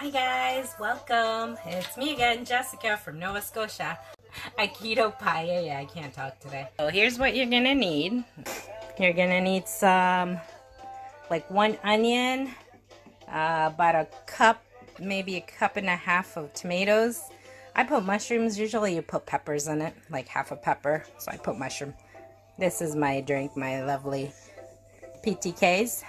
Hi guys, welcome. It's me again, Jessica from Nova Scotia. Keto Paella. I can't talk today. So here's what you're gonna need. You're gonna need some, like 1 onion, about a cup, maybe a cup and a half of tomatoes. I put mushrooms. Usually you put peppers in it, like half a pepper. So I put mushroom. This is my drink, my lovely PTKs.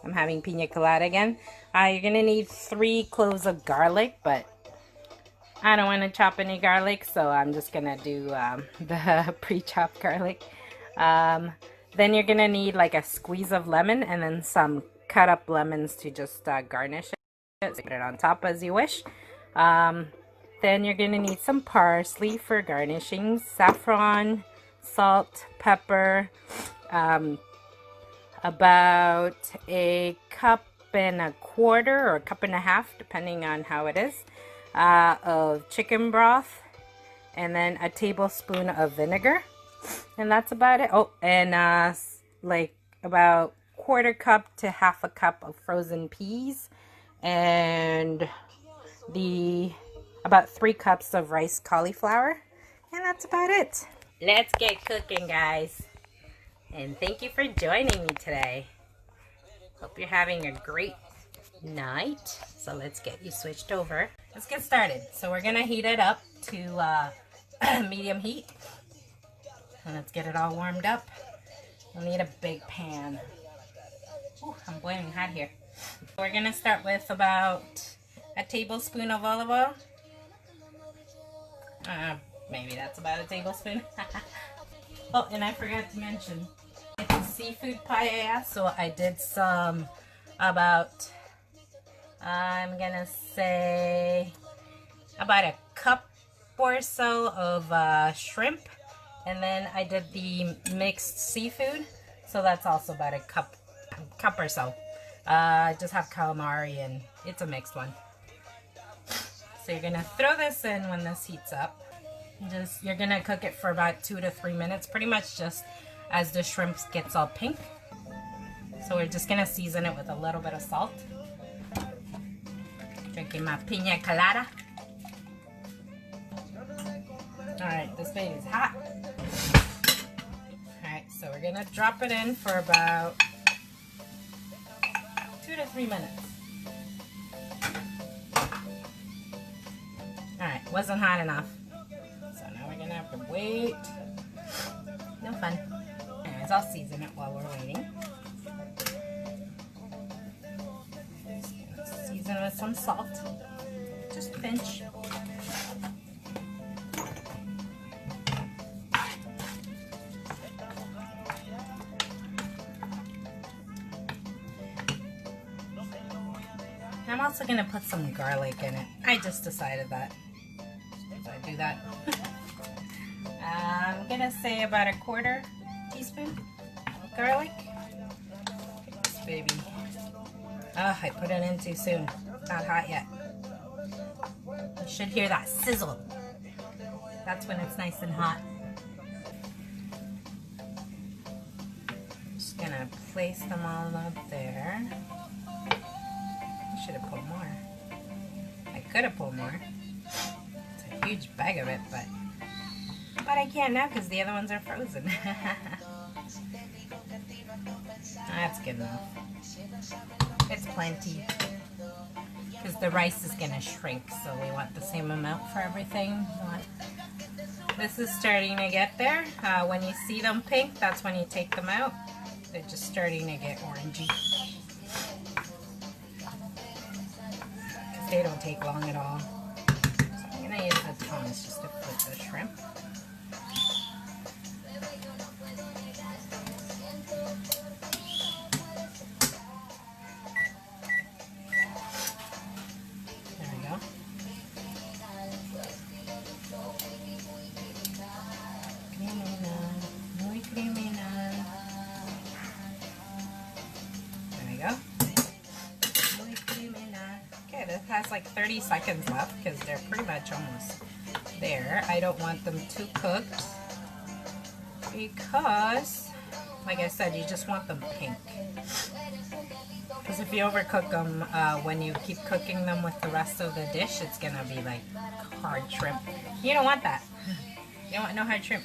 I'm having pina colada again. You're going to need 3 cloves of garlic, but I don't want to chop any garlic, so I'm just going to do the pre-chopped garlic. Then you're going to need like a squeeze of lemon and then some cut up lemons to just garnish it. So put it on top as you wish. Then you're going to need some parsley for garnishing, saffron, salt, pepper, about a cup and a quarter or a cup and a half, depending on how it is, of chicken broth, and then a tablespoon of vinegar, and that's about it. Oh, and like about quarter cup to half a cup of frozen peas, and about 3 cups of rice cauliflower, and that's about it. Let's get cooking, guys. And thank you for joining me today. Hope you're having a great night. So let's get you switched over. Let's get started. So we're going to heat it up to medium heat. And let's get it all warmed up. We'll need a big pan. Ooh, I'm boiling hot here. We're going to start with about a tablespoon of olive oil. Maybe that's about a tablespoon. Oh, and I forgot to mention, it's a seafood paella, so I did some about, I'm gonna say about a cup or so of shrimp, and then I did the mixed seafood, so that's also about a cup or so. I just have calamari and it's a mixed one. So you're gonna throw this in when this heats up. You're gonna cook it for about 2 to 3 minutes, pretty much just as the shrimp gets all pink. So we're just gonna season it with a little bit of salt. Drinking my pina colada. Alright, this baby's hot. Alright, so we're gonna drop it in for about 2 to 3 minutes. Alright, wasn't hot enough. So now we're gonna have to wait. No fun. Anyways, I'll season it while we're waiting. Season with some salt. Just a pinch. I'm also gonna put some garlic in it. I just decided that. So I do that. I'm gonna say about a 1/4 teaspoon of garlic. This baby. Oh, I put it in too soon. It's not hot yet. You should hear that sizzle. That's when it's nice and hot. Just gonna place them all up there. I should have pulled more. I could have pulled more. It's a huge bag of it, but I can't now because the other ones are frozen. That's good enough. It's plenty. Because the rice is going to shrink, so we want the same amount for everything. This is starting to get there. When you see them pink, that's when you take them out. They're just starting to get orangey. They don't take long at all. So I'm going to use the tongs just to put the shrimp. There we go. Muy criminal. There we go. Okay, this has like 30 seconds left because they're pretty much almost there. I don't want them too cooked because like I said, you just want them pink. Because if you overcook them, when you keep cooking them with the rest of the dish, it's going to be like hard shrimp. You don't want that. You don't want no hard shrimp.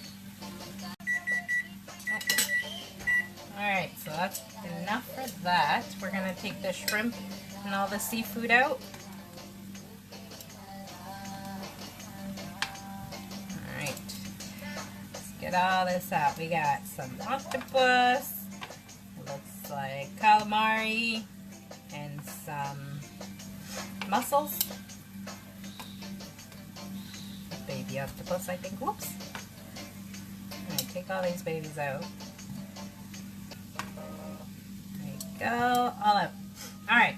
Alright, so that's enough for that. We're going to take the shrimp and all the seafood out. Alright, let's get all this out. We got some octopus, it looks like calamari, and some mussels. Baby octopus, I think. Whoops. Alright, take all these babies out. Go all out. Alright,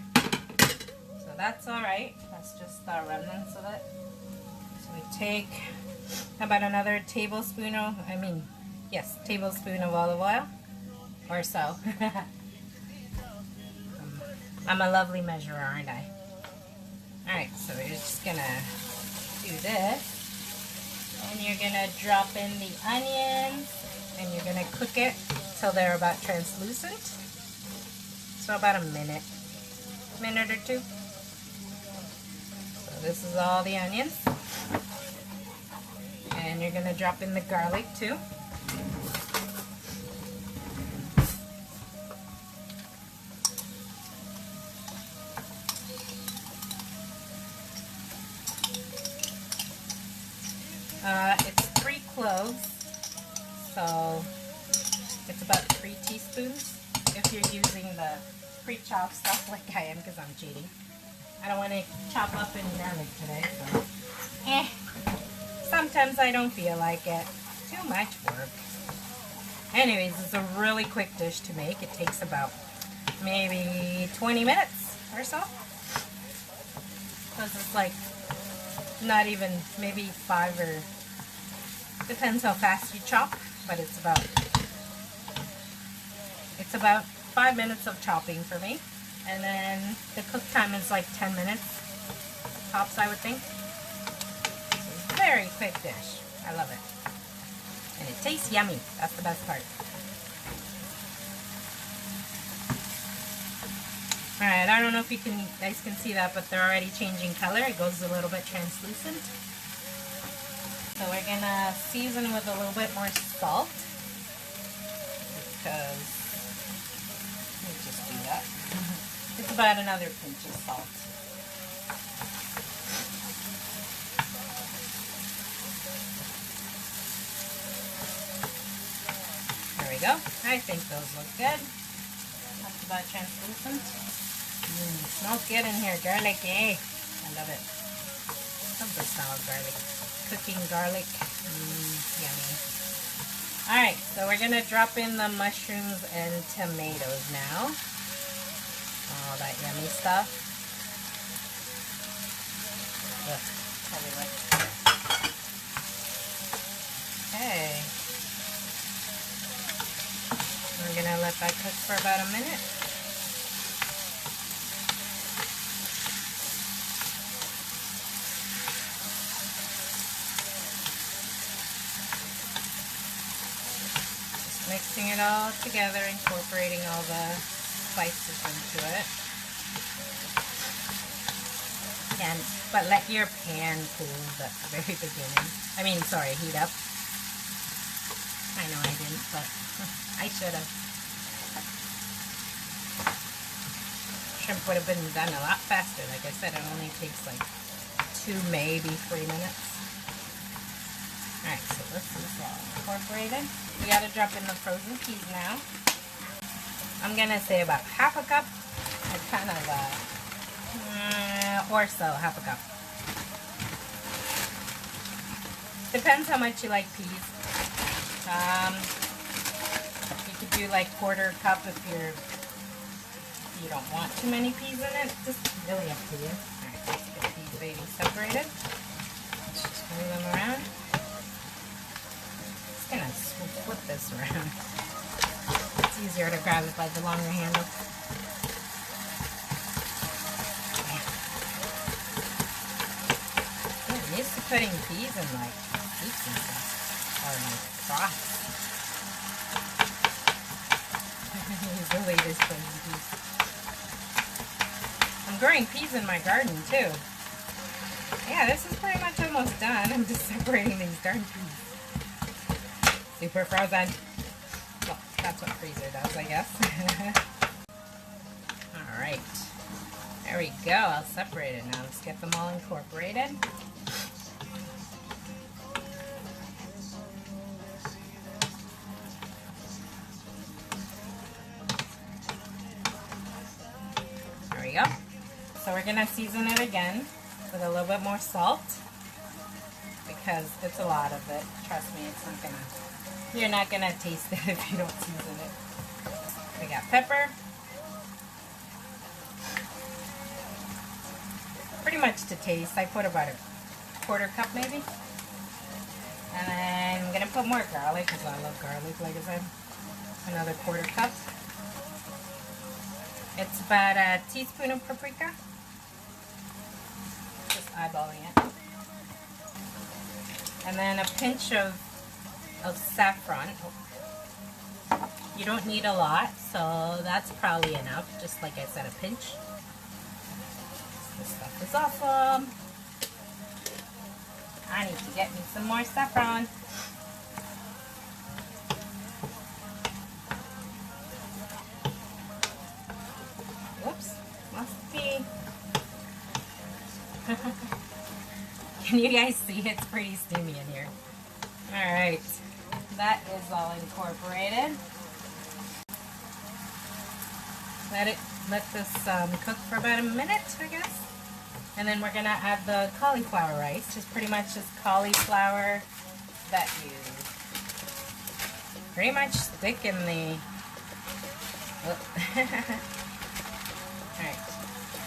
so that's alright. That's just the remnants of it. So we take about another tablespoon of, tablespoon of olive oil or so. I'm a lovely measurer, aren't I? Alright, so we're just gonna do this, and you're gonna drop in the onions, and you're gonna cook it till they're about translucent. So about a minute or two. So this is all the onions. And you're going to drop in the garlic too. It's 3 cloves, so it's about 3 teaspoons. If you're using the pre-chopped stuff like I am, because I'm cheating. I don't want to chop up any garlic today, so sometimes I don't feel like it. Too much work. Anyways, it's a really quick dish to make. It takes about maybe 20 minutes or so. Because it's like not even maybe 5 or depends how fast you chop, but it's about 5 minutes of chopping for me, and then the cook time is like 10 minutes tops, I would think. It's a very quick dish. I love it, and it tastes yummy. That's the best part. All right, I don't know if you guys can see that, but they're already changing color. It goes a little bit translucent. So we're gonna season with a little bit more salt, because just do that. It's about another pinch of salt. There we go. I think those look good. That's about translucent. Smells good in here. Garlic, eh? I love it. Love the smell of garlic. Cooking garlic. Yummy. Alright, so we're going to drop in the mushrooms and tomatoes now. All that yummy stuff. Ugh, everywhere. Okay. We're going to let that cook for about a minute. Mixing it all together, incorporating all the spices into it. But let your pan cool at the very beginning. Heat up. I know I didn't, but I should have. Shrimp would have been done a lot faster. Like I said, it only takes like 2, maybe 3 minutes. Alright, so this is all incorporated. We gotta drop in the frozen peas now. I'm gonna say about half a cup. It's kind of or so, half a cup. Depends how much you like peas. You could do like 1/4 cup if you don't want too many peas in it. Just really up to you. Alright, let's get these babies separated. Let's just move them around. I'm gonna flip this around. It's easier to grab it by the longer handle. I'm used to putting peas in like soups and stuff, or like broth. the latest crazy peas. I'm growing peas in my garden too. Yeah, this is pretty much almost done. I'm just separating these darn peas. Super frozen. Well, that's what freezer does, I guess. Alright. There we go. I'll separate it now. Let's get them all incorporated. There we go. So we're going to season it again with a little bit more salt because it's a lot of it. Trust me, it's not going to, you're not going to taste it if you don't season it. We got pepper. Pretty much to taste. I put about a quarter cup maybe. And then I'm going to put more garlic because I love garlic, like I said. Another quarter cup. It's about a teaspoon of paprika. Just eyeballing it. And then a pinch of saffron. You don't need a lot, so that's probably enough. Just like I said, a pinch. This stuff is awesome. I need to get me some more saffron. Whoops, must be. Can you guys see? It's pretty steamy in here. Alright, that is all incorporated. Let this cook for about a minute, I guess. And then we're going to add the cauliflower rice. Just pretty much just cauliflower that you pretty much stick in the...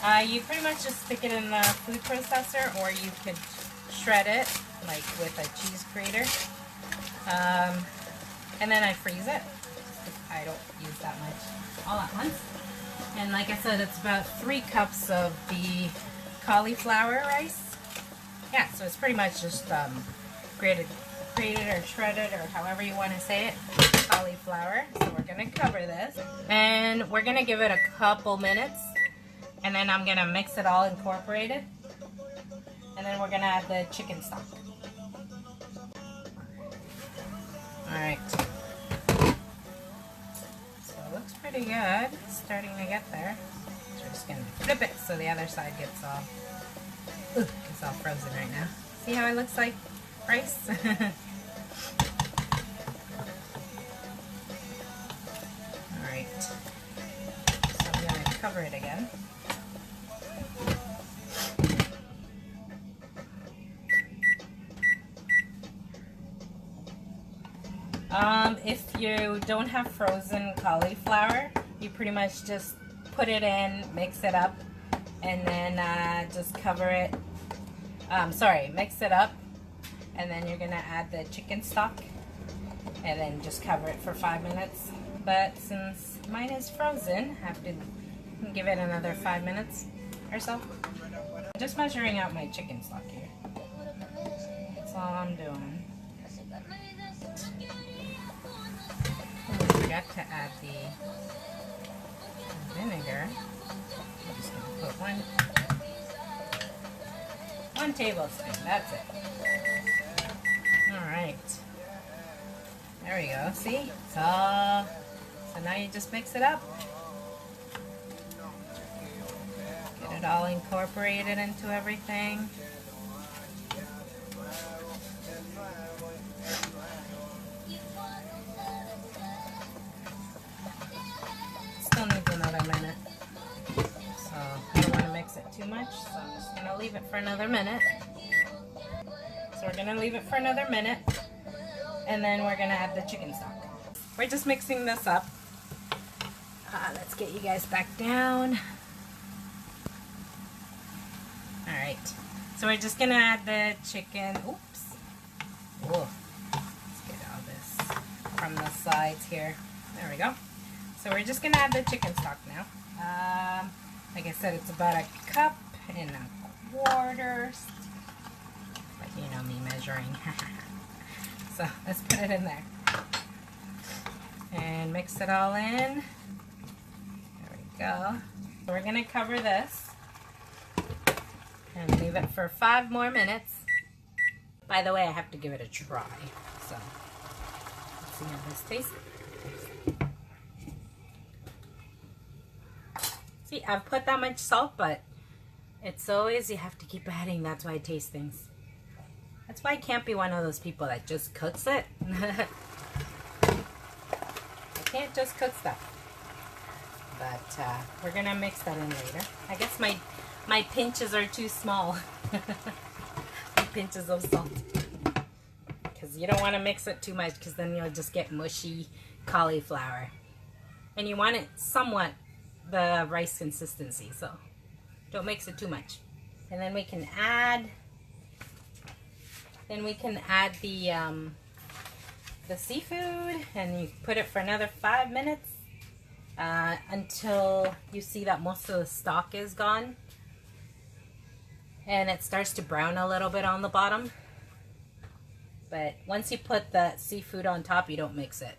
Alright. You pretty much just stick it in the food processor, or you could shred it, like with a cheese grater. And then I freeze it. I don't use that much all at once. And like I said, it's about 3 cups of the cauliflower rice. Yeah, so it's pretty much just grated or shredded, or however you want to say it, cauliflower. So we're going to cover this. And we're going to give it a couple minutes. And then I'm going to mix it all incorporated. And then we're going to add the chicken stock. Alright. So it looks pretty good. It's starting to get there. So we're just going to flip it so the other side gets all, it's all frozen right now. See how it looks like rice? Alright. So I'm going to cover it again. If you don't have frozen cauliflower, you pretty much just put it in, mix it up, and then just cover it. Mix it up, and then you're gonna add the chicken stock, and then just cover it for 5 minutes. But since mine is frozen, I have to give it another 5 minutes or so. I'm just measuring out my chicken stock here. That's all I'm doing. Forgot to add the vinegar. I'm just going to put one tablespoon. That's it. Alright. There we go. See? So now you just mix it up. Get it all incorporated into everything. Still needs another minute. So I don't want to mix it too much, so I'm just going to leave it for another minute. So we're going to leave it for another minute, and then we're going to add the chicken stock. We're just mixing this up. Let's get you guys back down. Alright, so we're just going to add the chicken. Oops. Whoa. Let's get all this from the sides here. There we go. So we're just going to add the chicken stock now. Like I said, it's about a cup and a quarter. But you know me measuring. So let's put it in there. And mix it all in. Go. We're going to cover this and leave it for 5 more minutes. By the way, I have to give it a try. So, let's see how this tastes. See, I've put that much salt, but it's always, you have to keep adding. That's why I taste things. That's why I can't be one of those people that just cooks it. I can't just cook stuff. But we're going to mix that in later. I guess my pinches are too small. My pinches of salt. Because you don't want to mix it too much, because then you'll just get mushy cauliflower. And you want it somewhat the rice consistency, so don't mix it too much. And then we can add the seafood, and you put it for another 5 minutes until you see that most of the stock is gone and it starts to brown a little bit on the bottom. But once you put the seafood on top, you don't mix it.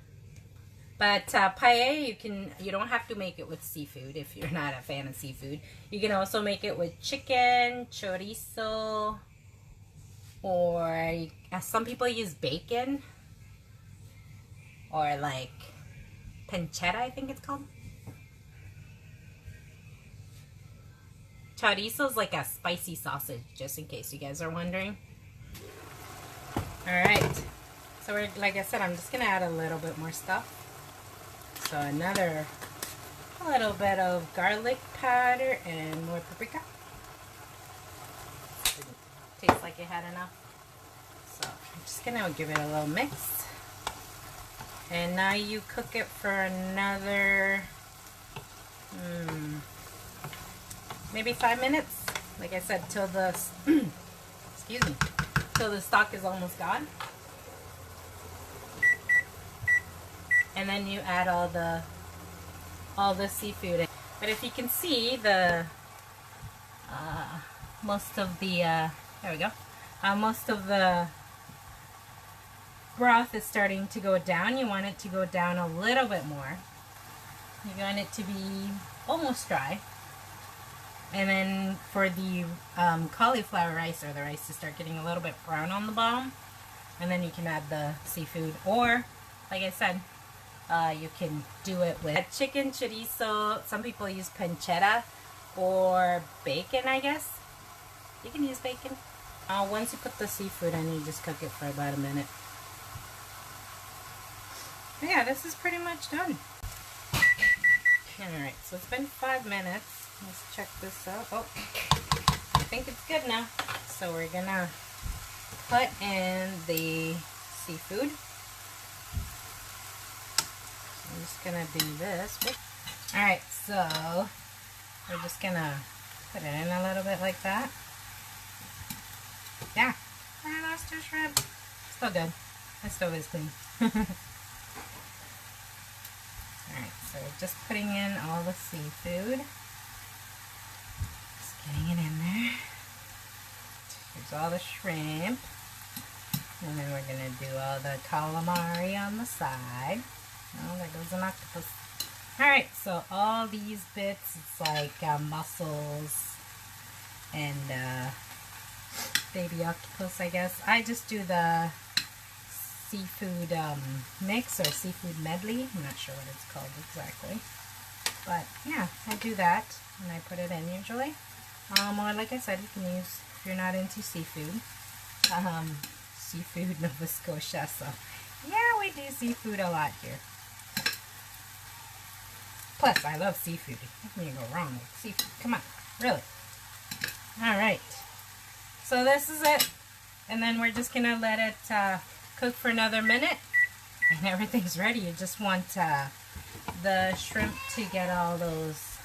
But paella, you don't have to make it with seafood if you're not a fan of seafood. You can also make it with chicken, chorizo, or some people use bacon, or like pancetta, I think it's called. Chorizo is like a spicy sausage, just in case you guys are wondering. Alright, so like I said, I'm just going to add a little bit more stuff. So a little bit of garlic powder and more paprika. Didn't taste like it had enough. So I'm just going to give it a little mix. And now you cook it for another maybe 5 minutes. Like I said, till the excuse me, till the stock is almost gone. And then you add all the seafood. But if you can see, the most of the there we go. Most of the broth is starting to go down. You want it to go down a little bit more. You want it to be almost dry. And then for the cauliflower rice, or the rice to start getting a little bit brown on the bottom, and then you can add the seafood. Or, like I said, you can do it with chicken, chorizo. Some people use pancetta or bacon, I guess. You can use bacon. Once you put the seafood in, you just cook it for about a minute. Yeah, this is pretty much done. Alright, so it's been 5 minutes. Let's check this out. Oh, I think it's good now. So we're gonna put in the seafood. I'm just gonna do this. Alright, so we're just gonna put it in a little bit like that. Yeah, I lost your shrimp. Still good. My stove is clean. Alright, so just putting in all the seafood. Just getting it in there. Here's all the shrimp. And then we're going to do all the calamari on the side. Oh, there goes an octopus. Alright, so all these bits, it's like mussels and baby octopus, I guess. I just do the seafood mix, or seafood medley. I'm not sure what it's called exactly. But yeah, I do that and I put it in usually. Or like I said, you can use, if you're not into seafood, seafood Nova Scotia. So yeah, we do seafood a lot here. Plus, I love seafood. How can you go wrong with seafood? Come on, really. Alright, so this is it. And then we're just going to let it cook for another minute. And everything's ready. You just want the shrimp to get all those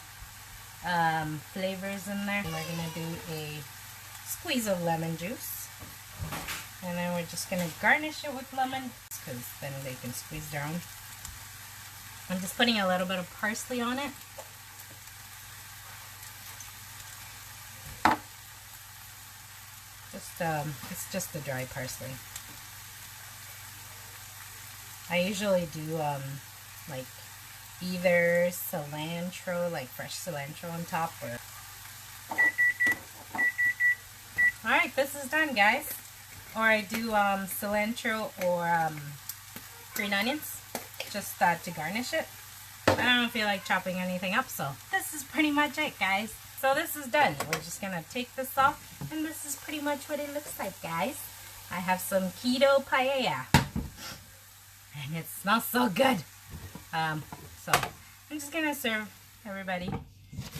flavors in there. And we're going to do a squeeze of lemon juice. And then we're just going to garnish it with lemon, because then they can squeeze their own. I'm just putting a little bit of parsley on it. It's just the dry parsley. I usually do like either cilantro, like fresh cilantro on top, or... Alright, this is done, guys. Or I do cilantro or green onions, just to garnish it. I don't feel like chopping anything up, so this is pretty much it, guys. So this is done. We're just gonna take this off, and this is pretty much what it looks like, guys. I have some Keto Paella, and it smells so good. So I'm just gonna serve everybody.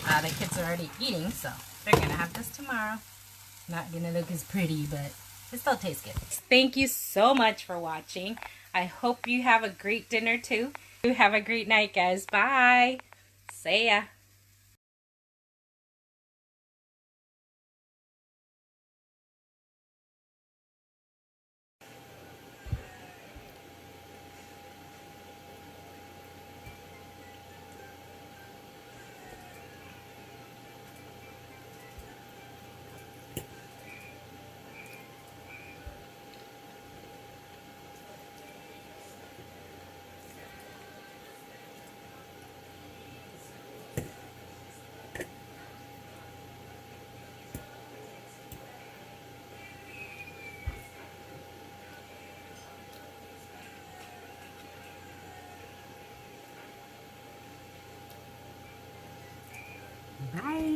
The kids are already eating, so they're gonna have this tomorrow. Not gonna look as pretty, but it still tastes good. Thank you so much for watching. I hope you have a great dinner too. You have a great night, guys. Bye. See ya. Bye.